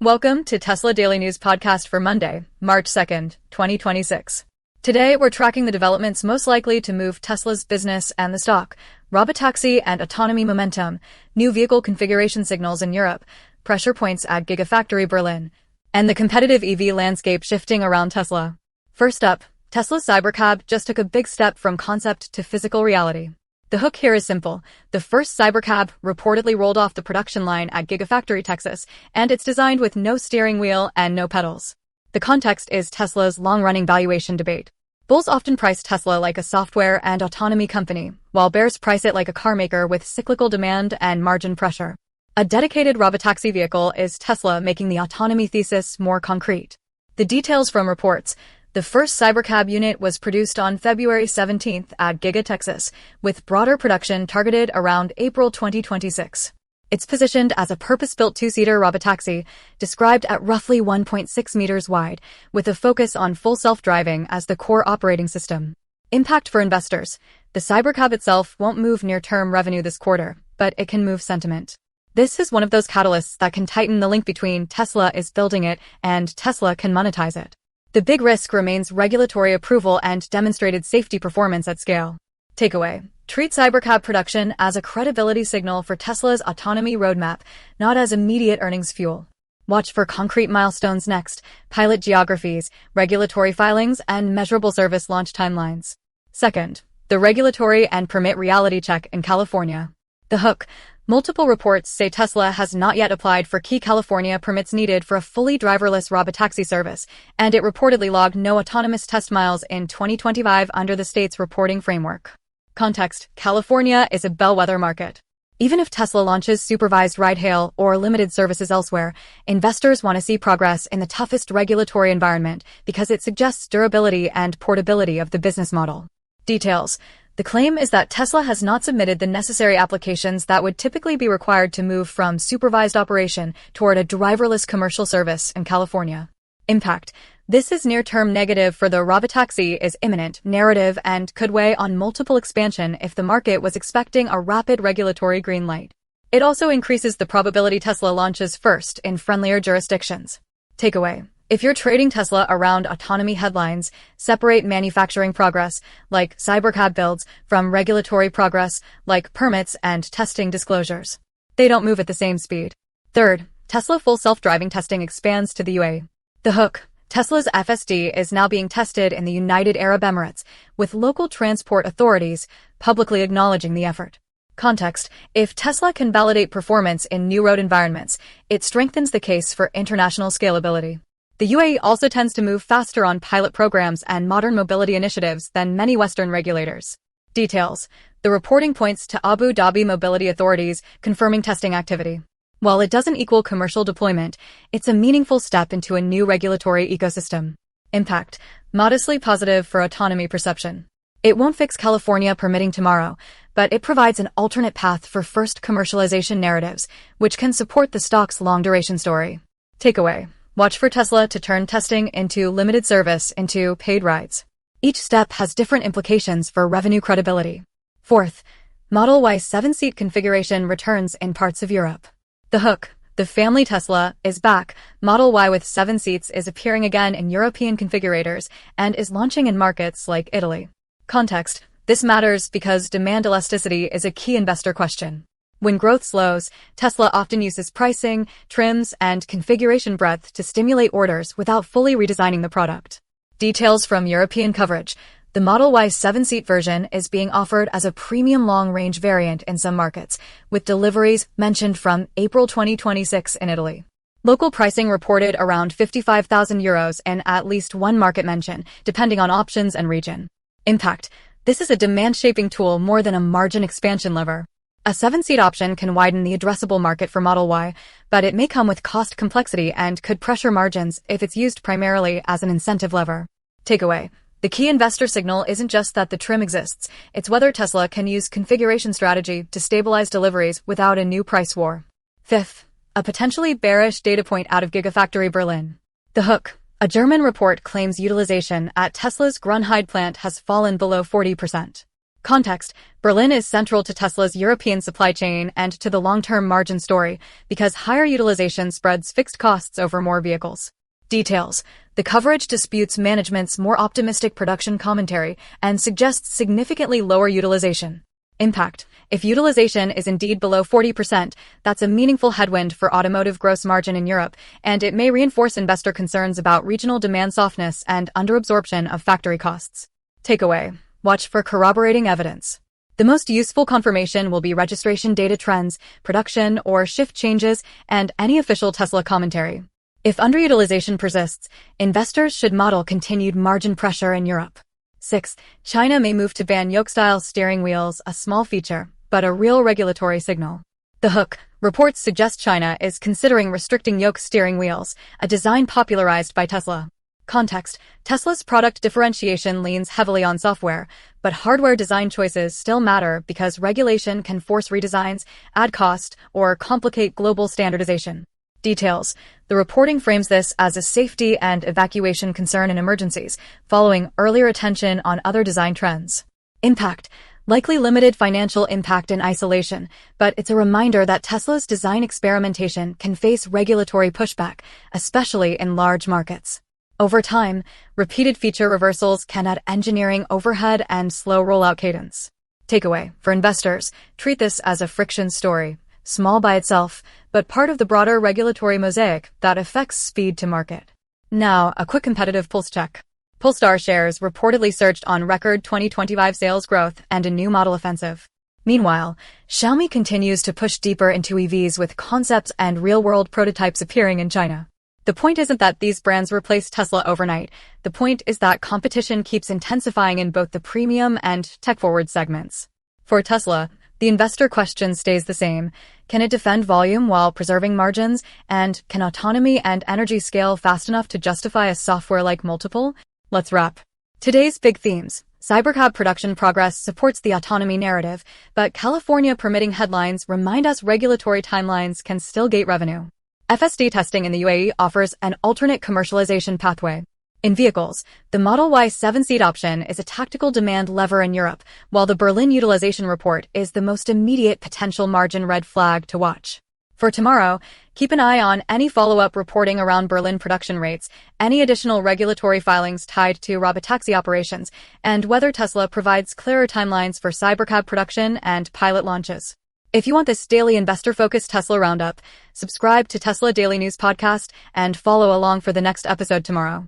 Welcome to Tesla Daily News Podcast for Monday, March 2nd, 2026. Today, we're tracking the developments most likely to move Tesla's business and the stock: Robotaxi and autonomy momentum, new vehicle configuration signals in Europe, pressure points at Gigafactory Berlin, and the competitive EV landscape shifting around Tesla. First up, Tesla's Cybercab just took a big step from concept to physical reality. The hook here is simple. The first Cybercab reportedly rolled off the production line at Gigafactory, Texas, and it's designed with no steering wheel and no pedals. The context is Tesla's long-running valuation debate. Bulls often price Tesla like a software and autonomy company, while bears price it like a car maker with cyclical demand and margin pressure. A dedicated robotaxi vehicle is Tesla making the autonomy thesis more concrete. The details from reports: the first Cybercab unit was produced on February 17th at Giga, Texas, with broader production targeted around April 2026. It's positioned as a purpose-built two-seater robotaxi, described at roughly 1.6 meters wide, with a focus on full self-driving as the core operating system. Impact for investors: the Cybercab itself won't move near-term revenue this quarter, but it can move sentiment. This is one of those catalysts that can tighten the link between Tesla is building it and Tesla can monetize it. The big risk remains regulatory approval and demonstrated safety performance at scale. Takeaway: treat Cybercab production as a credibility signal for Tesla's autonomy roadmap, not as immediate earnings fuel. Watch for concrete milestones next: pilot geographies, regulatory filings, and measurable service launch timelines. Second, the regulatory and permit reality check in California. The hook: multiple reports say Tesla has not yet applied for key California permits needed for a fully driverless robotaxi service, and it reportedly logged no autonomous test miles in 2025 under the state's reporting framework. Context: California is a bellwether market. Even if Tesla launches supervised ride-hail or limited services elsewhere, investors want to see progress in the toughest regulatory environment because it suggests durability and portability of the business model. Details: the claim is that Tesla has not submitted the necessary applications that would typically be required to move from supervised operation toward a driverless commercial service in California. Impact: this is near-term negative for the robotaxi is imminent narrative and could weigh on multiple expansion if the market was expecting a rapid regulatory green light. It also increases the probability Tesla launches first in friendlier jurisdictions. Takeaway: if you're trading Tesla around autonomy headlines, separate manufacturing progress, like Cybercab builds, from regulatory progress, like permits and testing disclosures. They don't move at the same speed. Third, Tesla full self-driving testing expands to the UAE. The hook: Tesla's FSD is now being tested in the United Arab Emirates, with local transport authorities publicly acknowledging the effort. Context: if Tesla can validate performance in new road environments, it strengthens the case for international scalability. The UAE also tends to move faster on pilot programs and modern mobility initiatives than many Western regulators. Details: the reporting points to Abu Dhabi mobility authorities confirming testing activity. While it doesn't equal commercial deployment, it's a meaningful step into a new regulatory ecosystem. Impact: modestly positive for autonomy perception. It won't fix California permitting tomorrow, but it provides an alternate path for first commercialization narratives, which can support the stock's long-duration story. Takeaway: watch for Tesla to turn testing into limited service into paid rides. Each step has different implications for revenue credibility. Fourth, Model Y 7-seat configuration returns in parts of Europe. The hook: the family Tesla is back. Model Y with 7 seats is appearing again in European configurators and is launching in markets like Italy. Context: this matters because demand elasticity is a key investor question. When growth slows, Tesla often uses pricing, trims, and configuration breadth to stimulate orders without fully redesigning the product. Details from European coverage: the Model Y 7-seat version is being offered as a premium long-range variant in some markets, with deliveries mentioned from April 2026 in Italy. Local pricing reported around €55,000 in at least one market mention, depending on options and region. Impact: this is a demand-shaping tool more than a margin expansion lever. A 7-seat option can widen the addressable market for Model Y, but it may come with cost complexity and could pressure margins if it's used primarily as an incentive lever. Takeaway: the key investor signal isn't just that the trim exists, it's whether Tesla can use configuration strategy to stabilize deliveries without a new price war. Fifth, a potentially bearish data point out of Gigafactory Berlin. The hook: a German report claims utilization at Tesla's Grünheide plant has fallen below 40%. Context: Berlin is central to Tesla's European supply chain and to the long-term margin story because higher utilization spreads fixed costs over more vehicles. Details: the coverage disputes management's more optimistic production commentary and suggests significantly lower utilization. Impact: if utilization is indeed below 40%, that's a meaningful headwind for automotive gross margin in Europe, and it may reinforce investor concerns about regional demand softness and underabsorption of factory costs. Takeaway: watch for corroborating evidence. The most useful confirmation will be registration data trends, production or shift changes, and any official Tesla commentary. If underutilization persists, investors should model continued margin pressure in Europe. 6. China may move to ban yoke-style steering wheels, a small feature, but a real regulatory signal. The Hook. Reports suggest China is considering restricting yoke steering wheels, a design popularized by Tesla. Context: Tesla's product differentiation leans heavily on software, but hardware design choices still matter because regulation can force redesigns, add cost, or complicate global standardization. Details: the reporting frames this as a safety and evacuation concern in emergencies, following earlier attention on other design trends. Impact: likely limited financial impact in isolation, but it's a reminder that Tesla's design experimentation can face regulatory pushback, especially in large markets. Over time, repeated feature reversals can add engineering overhead and slow rollout cadence. Takeaway: for investors, treat this as a friction story, small by itself, but part of the broader regulatory mosaic that affects speed to market. Now, a quick competitive pulse check. Polestar shares reportedly surged on record 2025 sales growth and a new model offensive. Meanwhile, Xiaomi continues to push deeper into EVs with concepts and real-world prototypes appearing in China. The point isn't that these brands replace Tesla overnight. The point is that competition keeps intensifying in both the premium and tech-forward segments. For Tesla, the investor question stays the same. Can it defend volume while preserving margins? And can autonomy and energy scale fast enough to justify a software-like multiple? Let's wrap. Today's big themes. Cybercab production progress supports the autonomy narrative, but California permitting headlines remind us regulatory timelines can still gate revenue. FSD testing in the UAE offers an alternate commercialization pathway. In vehicles, the Model Y 7-seat option is a tactical demand lever in Europe, while the Berlin utilization report is the most immediate potential margin red flag to watch. For tomorrow, keep an eye on any follow-up reporting around Berlin production rates, any additional regulatory filings tied to Robotaxi operations, and whether Tesla provides clearer timelines for Cybercab production and pilot launches. If you want this daily investor-focused Tesla roundup, subscribe to Tesla Daily News Podcast and follow along for the next episode tomorrow.